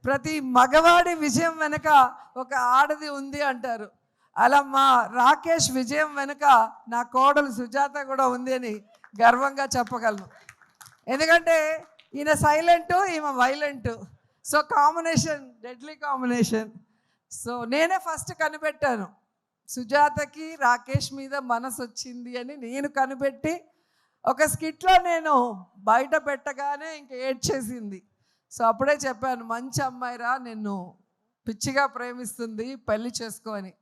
ప్రతి మగవాడి విజయం వెనుక ఒక ఆడది ఉంది అంటారు. అలా మా రాకేష్ విజయం వెనుక నా కోడలు సుజాత కూడా ఉంది అని గర్వంగా చెప్పగలను. ఎందుకంటే ఈయన సైలెంటు, ఈమె violent. So combination deadly combination. So నేనే ఫస్ట్ కనిపెట్టాను, సుజాతకి రాకేష్ మీద మనసు వచ్చింది అని నేను కనిపెట్టి ఒక స్కిట్లో నేను బయట పెట్టగానే ఇంక ఏడ్చేసింది. సో అప్పుడే చెప్పాను, మంచి అమ్మాయిరా, నిన్ను పిచ్చిగా ప్రేమిస్తుంది, పెళ్లి చేసుకో అని.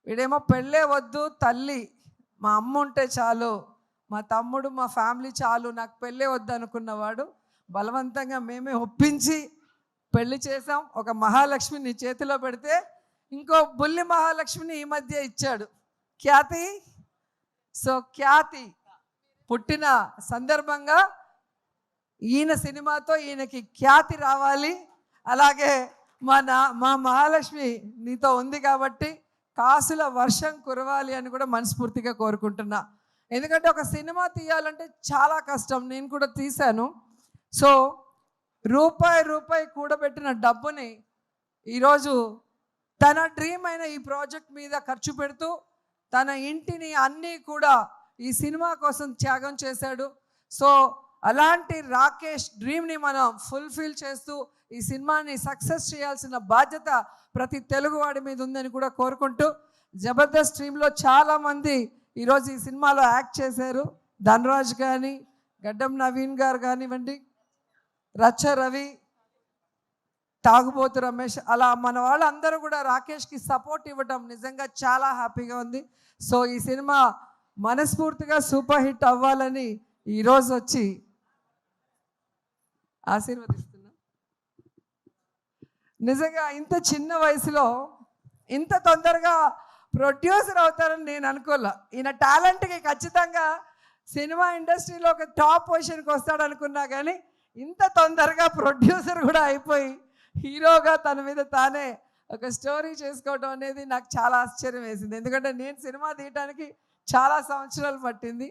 వీడేమో పెళ్ళే వద్దు, తల్లి మా అమ్మ ఉంటే చాలు, మా తమ్ముడు మా ఫ్యామిలీ చాలు, నాకు పెళ్ళే వద్దు అనుకున్నవాడు బలవంతంగా మేమే ఒప్పించి పెళ్లి చేసాం. ఒక మహాలక్ష్మి నీ చేతిలో పెడితే ఇంకో బుల్లి మహాలక్ష్మిని ఈ మధ్య ఇచ్చాడు, ఖ్యాతి. సో ఖ్యాతి పుట్టిన సందర్భంగా ఈయన సినిమాతో ఈయనకి ఖ్యాతి రావాలి. అలాగే మా మహాలక్ష్మి నీతో ఉంది కాబట్టి కాసుల వర్షం కురవాలి అని కూడా మనస్ఫూర్తిగా కోరుకుంటున్నా. ఎందుకంటే ఒక సినిమా తీయాలంటే చాలా కష్టం, నేను కూడా తీశాను. సో రూపాయి కూడబెట్టిన డబ్బుని ఈరోజు తన డ్రీమ్ అయిన ఈ ప్రాజెక్ట్ మీద ఖర్చు పెడుతూ తన ఇంటిని అన్నీ కూడా ఈ సినిమా కోసం త్యాగం చేశాడు. సో అలాంటి రాకేష్ డ్రీమ్ని మనం ఫుల్ఫిల్ చేస్తూ ఈ సినిమాని సక్సెస్ చేయాల్సిన బాధ్యత ప్రతి తెలుగువాడి మీద ఉందని కూడా కోరుకుంటూ, జబర్దస్త్ టీంలో చాలామంది ఈరోజు ఈ సినిమాలో యాక్ట్ చేశారు. ధనరాజ్ కానీ, గడ్డం నవీన్ గారు కానివ్వండి, రచ్చ రవి, తాగుబోతు రమేష్, అలా మన వాళ్ళందరూ కూడా రాకేష్కి సపోర్ట్ ఇవ్వటం నిజంగా చాలా హ్యాపీగా ఉంది. సో ఈ సినిమా మనస్ఫూర్తిగా సూపర్ హిట్ అవ్వాలని ఈరోజు వచ్చి ఆశీర్వదిస్తున్నా. నిజంగా ఇంత చిన్న వయసులో ఇంత తొందరగా ప్రొడ్యూసర్ అవుతారని నేను అనుకోలే. ఈయన టాలెంట్కి ఖచ్చితంగా సినిమా ఇండస్ట్రీలో ఒక టాప్ పొజిషన్కి వస్తాడనుకున్నా, కానీ ఇంత తొందరగా ప్రొడ్యూసర్ కూడా అయిపోయి హీరోగా తన మీద తానే ఒక స్టోరీ చేసుకోవడం అనేది నాకు చాలా ఆశ్చర్యం వేసింది. ఎందుకంటే నేను సినిమా తీయడానికి చాలా సంవత్సరాలు పట్టింది.